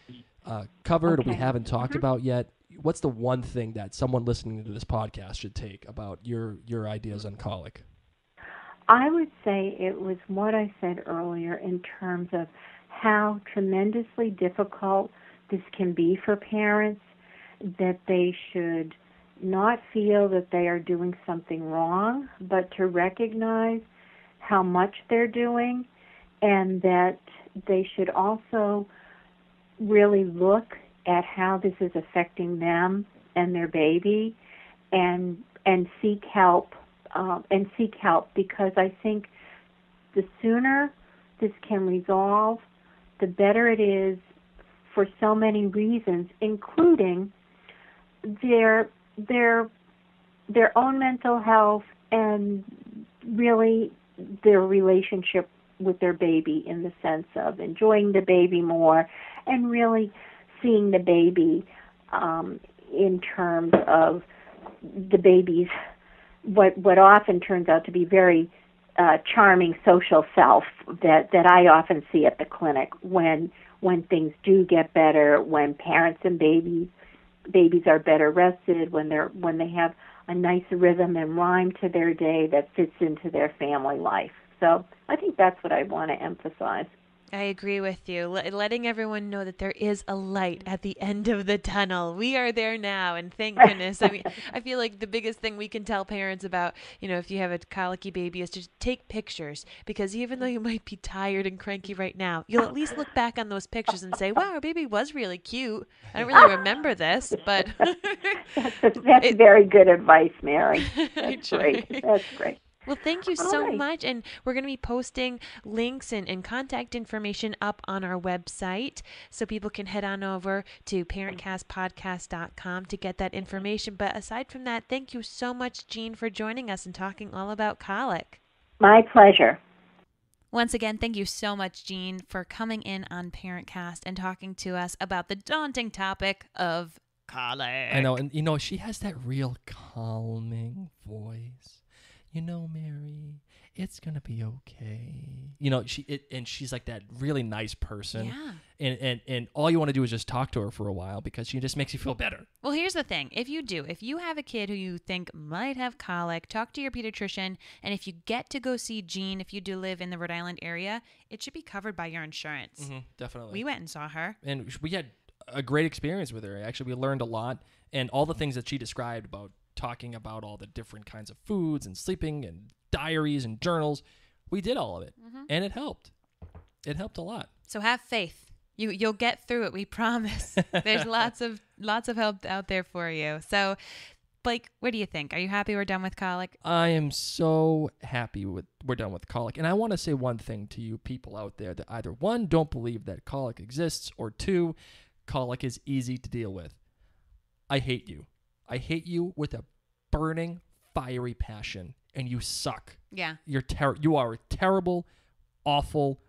covered or we haven't talked about yet? What's the one thing that someone listening to this podcast should take about your ideas on colic? I would say it was what I said earlier in terms of how tremendously difficult this can be for parents, that they should not feel that they are doing something wrong, but to recognize how much they're doing, and that they should also really look at how this is affecting them and their baby, and seek help, because I think the sooner this can resolve, the better it is for so many reasons, including their own mental health and really their relationship with their baby, in the sense of enjoying the baby more and really seeing the baby in terms of the baby's what often turns out to be very charming social self that I often see at the clinic when things do get better, when parents and babies are better rested, when they have a nice rhythm and rhyme to their day that fits into their family life. So I think that's what I want to emphasize. I agree with you. Letting everyone know that there is a light at the end of the tunnel. We are there now, and thank goodness. I mean, I feel like the biggest thing we can tell parents about, if you have a colicky baby, is to take pictures, because even though you might be tired and cranky right now, you'll at least look back on those pictures and say, wow, our baby was really cute. I don't really remember this, but... That's very good advice, Mary. That's great. That's great. Well, thank you so much. And we're going to be posting links and contact information up on our website, so people can head on over to ParentCastPodcast.com to get that information. But aside from that, thank you so much, Jean, for joining us and talking all about colic. My pleasure. Once again, thank you so much, Jean, for coming in on ParentCast and talking to us about the daunting topic of colic. I know, and she has that real calming voice. Mary, it's gonna be okay. She's like that really nice person. Yeah. And all you want to do is just talk to her for a while, because she just makes you feel better. Well, here's the thing. If you have a kid who you think might have colic, talk to your pediatrician. And if you get to go see Jean, if you do live in the Rhode Island area, it should be covered by your insurance. Mm-hmm, definitely. We went and saw her. And we had a great experience with her. Actually, we learned a lot. And all the things that she described about talking about all the different kinds of foods and sleeping and diaries and journals, we did all of it. Mm-hmm. And it helped. It helped a lot. So have faith. You'll get through it, we promise. There's lots of help out there for you. So, Blake, what do you think? Are you happy we're done with colic? I am so happy we're done with colic. And I want to say one thing to you people out there that either, one, don't believe that colic exists, or two, colic is easy to deal with. I hate you. I hate you with a burning, fiery passion, and you suck. Yeah. You are a terrible, awful,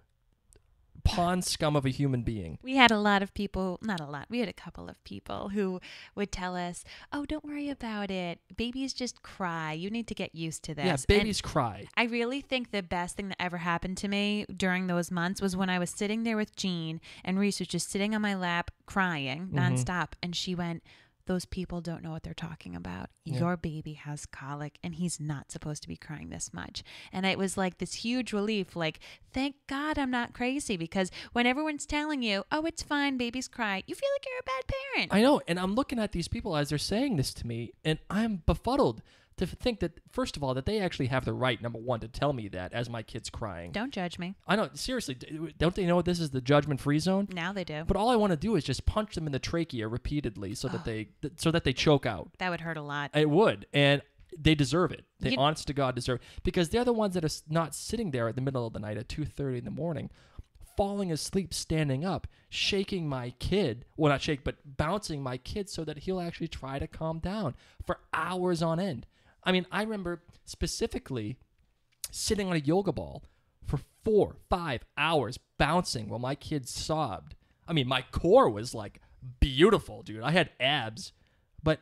pond scum of a human being. We had a lot of people, not a lot, we had a couple of people who would tell us, oh, don't worry about it. Babies just cry. You need to get used to this. Yeah, babies cry. I really think the best thing that ever happened to me during those months was when I was sitting there with Jean and Reese was just sitting on my lap crying nonstop. And she went, those people don't know what they're talking about. Yeah. Your baby has colic and he's not supposed to be crying this much. And it was like this huge relief, like, thank God I'm not crazy, because when everyone's telling you, oh, it's fine, babies cry, you feel like you're a bad parent. I know, and I'm looking at these people as they're saying this to me, and I'm befuddled to think that, first of all, that they actually have the right, number one, to tell me that as my kid's crying. Don't judge me. I know, seriously, don't they know this is the judgment-free zone? Now they do. But all I want to do is just punch them in the trachea repeatedly so that they choke out. That would hurt a lot. It would, and they deserve it. They, honest to God, deserve it, because they're the ones that are not sitting there at the middle of the night at 2:30 in the morning, falling asleep, standing up, shaking my kid. Well, not shake, but bouncing my kid so that he'll actually try to calm down for hours on end. I mean, I remember specifically sitting on a yoga ball for 4-5 hours bouncing while my kid sobbed. I mean, my core was like beautiful, dude. I had abs, but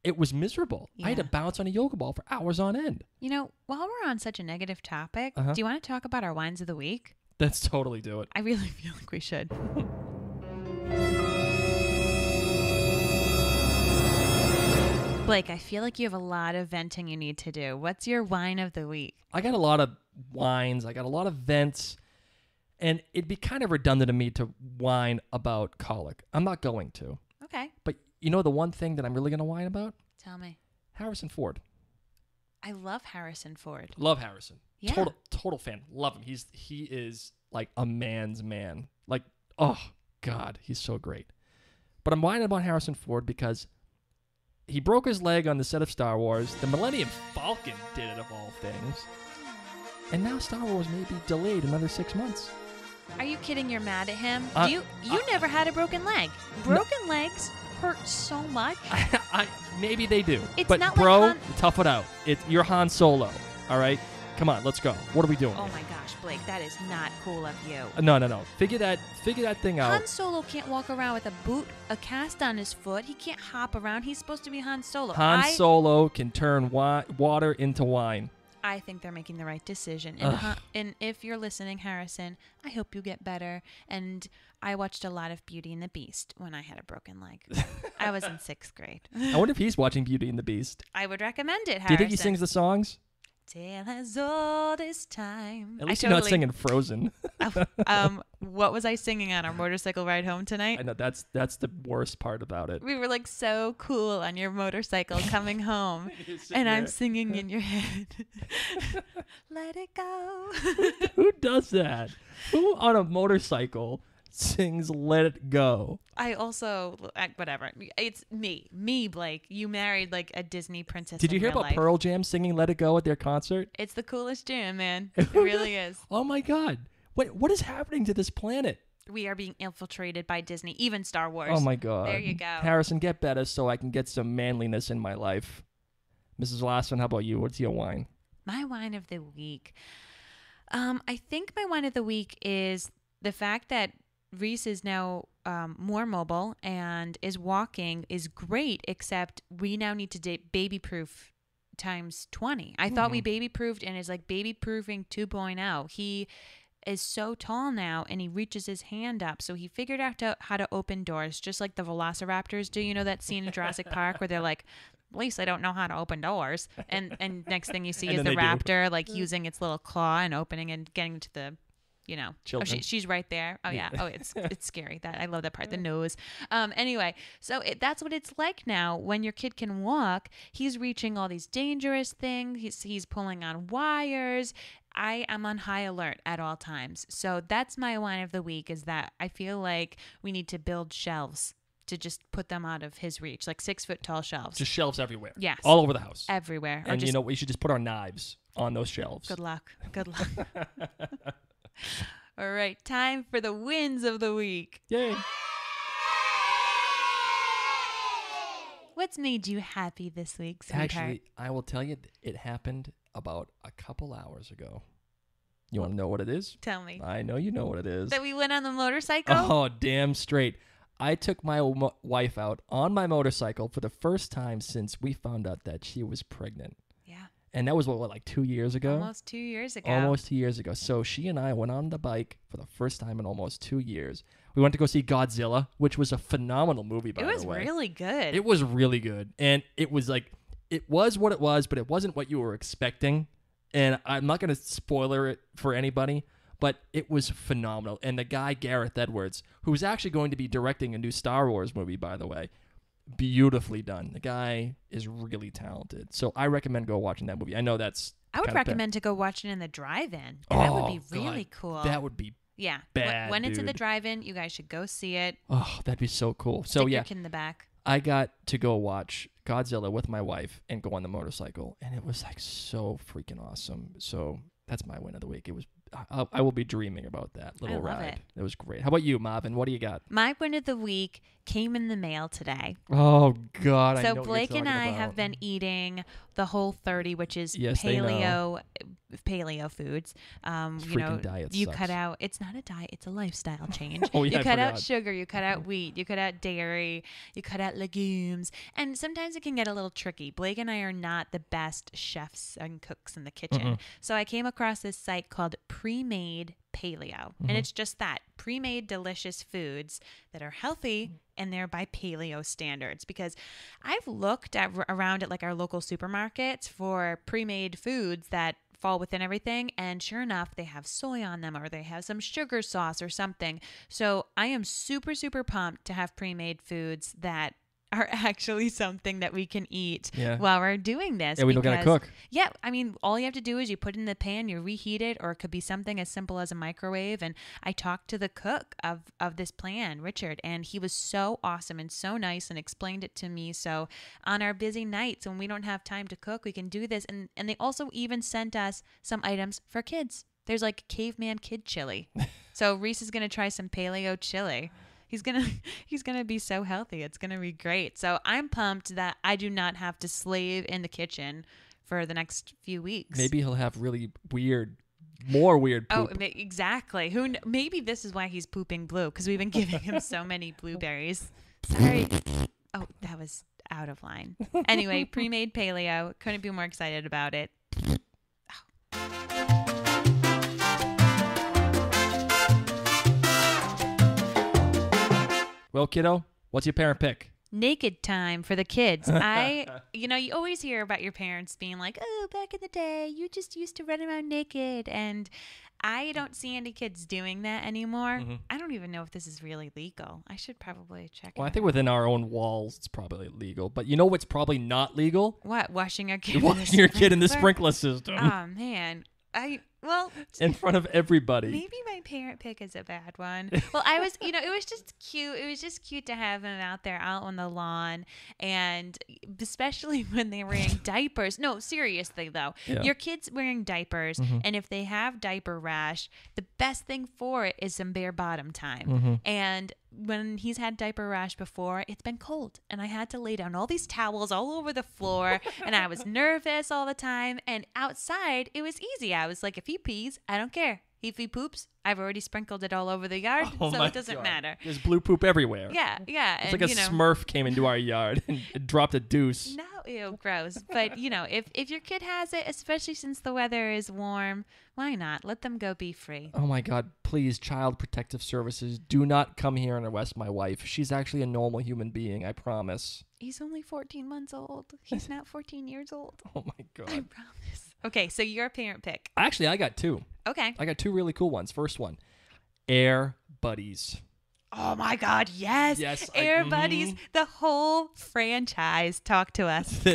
it was miserable. Yeah. I had to bounce on a yoga ball for hours on end. You know, while we're on such a negative topic, do you want to talk about our wines of the week? Let's totally do it. I really feel like we should. Blake, I feel like you have a lot of venting you need to do. What's your wine of the week? I got a lot of wines. I got a lot of vents. And it'd be kind of redundant of me to whine about colic. I'm not going to. Okay. But you know the one thing that I'm really going to whine about? Tell me. Harrison Ford. I love Harrison Ford. Love Harrison. Yeah. Total fan. Love him. He is like a man's man. Like, oh, God, he's so great. But I'm whining about Harrison Ford because he broke his leg on the set of Star Wars. The Millennium Falcon did it, of all things. And now Star Wars may be delayed another 6 months. Are you kidding? You're mad at him? You never had a broken leg. Broken legs hurt so much. Maybe they do. It's but not bro, like tough it out. You're Han Solo. All right? Come on, let's go. What are we doing? Oh my gosh, Blake, that is not cool of you. No. Figure that thing out. Han Solo can't walk around with a cast on his foot. He can't hop around. He's supposed to be Han Solo. Han Solo can turn water into wine. I think they're making the right decision. And if you're listening, Harrison, I hope you get better. And I watched a lot of Beauty and the Beast when I had a broken leg. I was in 6th grade. I wonder if he's watching Beauty and the Beast. I would recommend it, Harrison. Do you think he sings the songs? Tale as old as time. At least you're not singing Frozen. What was I singing on our motorcycle ride home tonight? I know, that's the worst part about it. We were like so cool on your motorcycle coming home. And I'm singing in your head. Let it go. Who does that? Who on a motorcycle sings Let It Go? I also, whatever. It's me, Blake. You married like a Disney princess. Did you hear about life. Pearl Jam singing Let It Go at their concert? It's the coolest jam, man. It really is. Oh my God. What is happening to this planet? We are being infiltrated by Disney, even Star Wars. Oh my God. There you go. Harrison, get better so I can get some manliness in my life. Mrs. Lassman, how about you? What's your wine? My wine of the week. I think my wine of the week is the fact that Reese is now more mobile and is walking is great, except we now need to baby-proof times 20. I thought we baby-proofed and is like baby-proofing 2.0. He is so tall now and he reaches his hand up. So he figured out how to open doors, just like the velociraptors do. You know that scene in Jurassic Park where they're like, at least I don't know how to open doors. And next thing you see is the raptor like using its little claw and opening and getting to the, children. She's right there. Oh yeah. Oh, it's scary. That I love that part. The nose. Anyway, so that's what it's like now. When your kid can walk, he's reaching all these dangerous things. He's pulling on wires. I am on high alert at all times. So that's my wine of the week, is that I feel like we need to build shelves to just put them out of his reach, like 6-foot tall shelves. Just shelves everywhere. Yes. All over the house. Everywhere. And you know, we should just put our knives on those shelves. Good luck. All right, time for the wins of the week. Yay. What's made you happy this week, sweetheart? Actually, I will tell you, it happened about a couple hours ago. You want to know what it is? Tell me. I know you know what it is. That we went on the motorcycle? Oh, damn straight. I took my wife out on my motorcycle for the first time since we found out that she was pregnant. Yeah. And that was, what, like 2 years ago? Almost 2 years ago. Almost 2 years ago. So she and I went on the bike for the first time in almost 2 years. We went to go see Godzilla, which was a phenomenal movie, by the way. It was really good. It was really good. And it was like, it was what it was, but it wasn't what you were expecting. And I'm not going to spoiler it for anybody, but it was phenomenal. And the guy, Gareth Edwards, who's actually going to be directing a new Star Wars movie, by the way, beautifully done. The guy is really talented. So I recommend go watching that movie. I know that's... I would recommend to go watch it in the drive-in. That would be really cool. That would be yeah. bad, When it's in dude. the drive-in, you guys should go see it. Oh, that'd be so cool. So Stick yeah, your kid in the back. I got to go watch Godzilla with my wife and go on the motorcycle, and it was like so freaking awesome. So that's my win of the week. It was I will be dreaming about that little love ride. it. It was great. How about you, Marvin? What do you got? My win of the week came in the mail today. Oh God! I So know what Blake you're and talking I about. have been eating the Whole30, which is Yes, they know. paleo foods. Freaking diet you sucks. cut out. It's not a diet; it's a lifestyle change. Oh, yeah, you I cut out forgot. sugar, you cut out wheat, you cut out dairy, you cut out legumes, and sometimes it can get a little tricky. Blake and I are not the best chefs and cooks in the kitchen, so I came across this site called Pre-Made Paleo, and it's just that pre-made delicious foods that are healthy and they're by paleo standards. Because I've looked around at like our local supermarkets for pre-made foods that fall within everything, and sure enough, they have soy on them or they have some sugar sauce or something. So I am super pumped to have pre-made foods that are actually something that we can eat while we're doing this. Yeah, we don't gotta cook. Yeah, I mean, all you have to do is you put it in the pan, you reheat it, or it could be something as simple as a microwave. And I talked to the cook of this plan, Richard, and he was so awesome and so nice and explained it to me. So on our busy nights when we don't have time to cook, we can do this. And they also even sent us some items for kids. There's like caveman kid chili. So Reese is going to try some paleo chili. He's gonna be so healthy. It's gonna be great. So I'm pumped that I do not have to slave in the kitchen for the next few weeks. Maybe he'll have really more weird poop. Oh, exactly. Maybe this is why he's pooping blue, because we've been giving him so many blueberries. Sorry. Oh, that was out of line. Anyway, pre-made paleo. Couldn't be more excited about it. Well, kiddo, what's your parent pick? Naked time for the kids. You always hear about your parents being like, oh, back in the day, you just used to run around naked. And I don't see any kids doing that anymore. I don't even know if this is really legal. I should probably check it Well, I out. think within our own walls, it's probably legal. But you know what's probably not legal? What? Washing our kid Washing your kid in the sprinkler? sprinkler system. Oh, man. In front of everybody. Maybe my parent pick is a bad one. Well, it was just cute. It was just cute to have him out there, out on the lawn, and especially when they're wearing diapers. No, seriously though, your kid's wearing diapers, and if they have diaper rash, the best thing for it is some bare bottom time. And when he's had diaper rash before, it's been cold, and I had to lay down all these towels all over the floor, and I was nervous all the time. And outside, it was easy. I was like, if he pees, I don't care. If he poops, I've already sprinkled it all over the yard, so it doesn't matter. There's blue poop everywhere. Yeah. It's like a Smurf came into our yard and dropped a deuce. No, ew, gross. But, if your kid has it, especially since the weather is warm, why not? Let them go be free. Oh, my God. Please, Child Protective Services, do not come here and arrest my wife. She's actually a normal human being, I promise. He's only 14 months old. He's not 14 years old. Oh, my God. I promise. Okay, so your parent pick. Actually, I got two. Okay. I got two really cool ones. First one, Air Buddies. Oh my God, yes. Yes. Air Buddies, the whole franchise. Talk to us.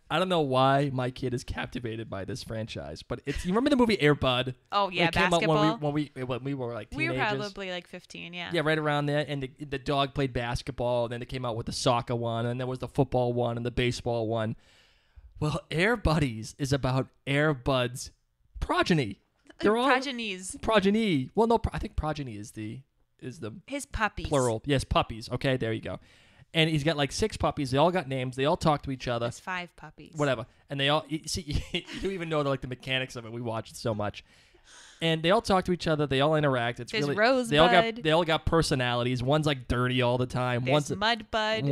I don't know why my kid is captivated by this franchise, but you remember the movie Air Bud? Oh yeah, it came basketball. out when we were like teenagers. We were probably like 15, yeah. Yeah, right around there. And the dog played basketball, and then it came out with the soccer one, and there was the football one and the baseball one. Well, Air Buddies is about Air Bud's progeny. They're all Progenies. progeny. Well, no, I think progeny is the His puppies. plural. Yes, puppies. Okay, there you go. And he's got like 6 puppies. They all got names. They all talk to each other. That's 5 puppies. Whatever. And they all see. You don't even know like the mechanics of it. We watch it so much. And they all talk to each other. They all interact. It's There's really Rosebud. they all got personalities. One's like dirty all the time. There's One's Mudbud.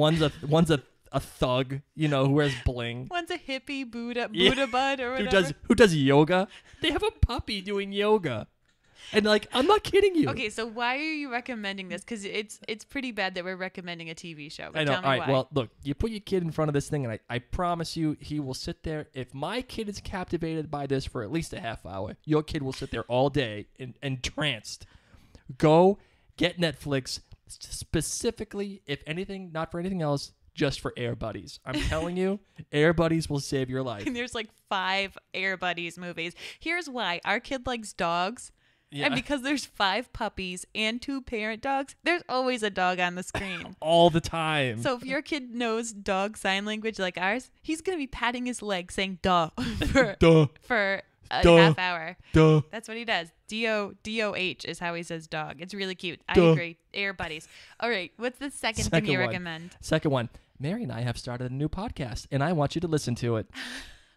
one's a thug, who wears bling. One's a hippie Buddha Yeah. Bud or whatever. Who does yoga? They have a puppy doing yoga. And I'm not kidding you. Okay, so why are you recommending this? Because it's pretty bad that we're recommending a TV show. But I know. Tell me All right. why. Well, look, you put your kid in front of this thing, and I promise you, he will sit there. If my kid is captivated by this for at least a half hour, your kid will sit there all day entranced. Go get Netflix specifically, if anything, not for anything else, just for Air Buddies. I'm telling you, Air Buddies will save your life. And there's like 5 Air Buddies movies. Here's why. Our kid likes dogs. Yeah. And because there's 5 puppies and 2 parent dogs, there's always a dog on the screen. All the time. So if your kid knows dog sign language like ours, he's going to be patting his leg saying duh for, Duh. for a Duh. half hour. Duh. That's what he does. D-O-H is how he says dog. It's really cute. I Duh. agree. Air Buddies. All right. What's the second thing you one. recommend? Second one. Mary and I have started a new podcast, and I want you to listen to it.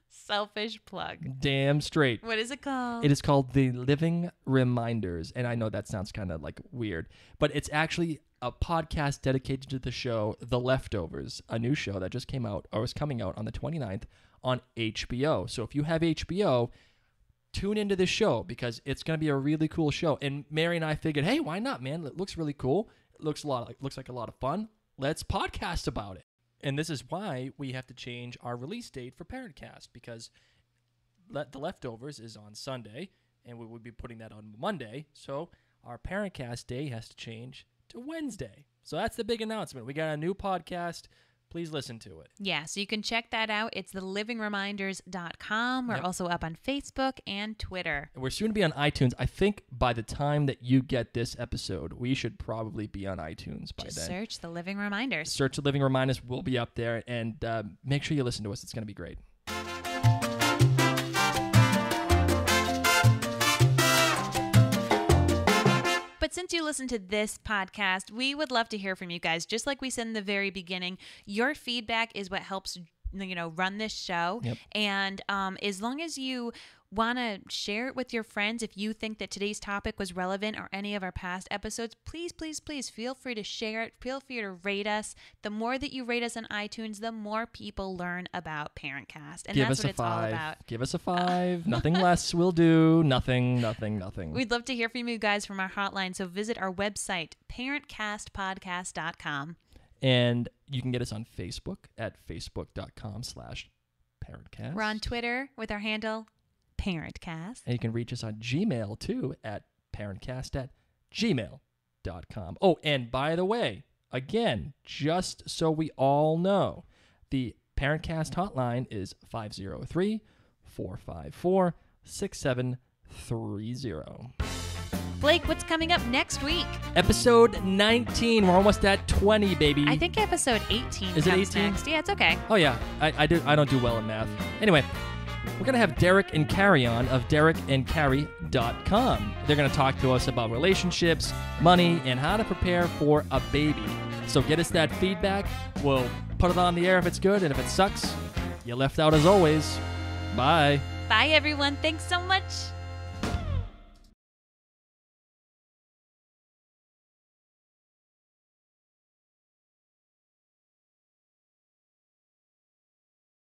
Selfish plug. Damn straight. What is it called? It is called The Living Reminders. And I know that sounds kind of weird, but it's actually a podcast dedicated to the show The Leftovers, a new show that just came out or is coming out on the 29th on HBO. So if you have HBO, tune into this show because it's going to be a really cool show. And Mary and I figured, hey, why not, man? It looks really cool. It looks like a lot of fun. Let's podcast about it. And this is why we have to change our release date for ParentCast, because The Leftovers is on Sunday, and we will be putting that on Monday. So our ParentCast day has to change to Wednesday. So that's the big announcement. We got a new podcast. Please listen to it. Yeah, so you can check that out. It's thelivingreminders.com. We're Yep. also up on Facebook and Twitter. And we're soon to be on iTunes. I think by the time that you get this episode, we should probably be on iTunes by Just then. search The Living Reminders. Search The Living Reminders. We'll be up there. And make sure you listen to us. It's going to be great. But since you listen to this podcast, we would love to hear from you guys. Just like we said in the very beginning, your feedback is what helps, run this show. Yep. And as long as you want to share it with your friends, if you think that today's topic was relevant or any of our past episodes, please, please, please feel free to share it. Feel free to rate us. The more that you rate us on iTunes, the more people learn about ParentCast. And Give that's us what a it's all 5. about. Give us a 5. Nothing less will do. Nothing. We'd love to hear from you guys from our hotline, so visit our website, parentcastpodcast.com. And you can get us on Facebook at facebook.com/ParentCast. We're on Twitter with our handle, ParentCast. And you can reach us on Gmail, too, at parentcast@gmail.com. Oh, and by the way, again, just so we all know, the ParentCast hotline is 503-454-6730. Blake, what's coming up next week? Episode 19. We're almost at 20, baby. I think episode 18 Is it comes 18? next. Yeah, it's okay. Oh, yeah. I don't do well in math. Anyway, we're going to have Derek and Carrie on of derekandcarrie.com. They're going to talk to us about relationships, money, and how to prepare for a baby. So get us that feedback. We'll put it on the air if it's good, and if it sucks, you left out as always. Bye. Bye, everyone. Thanks so much.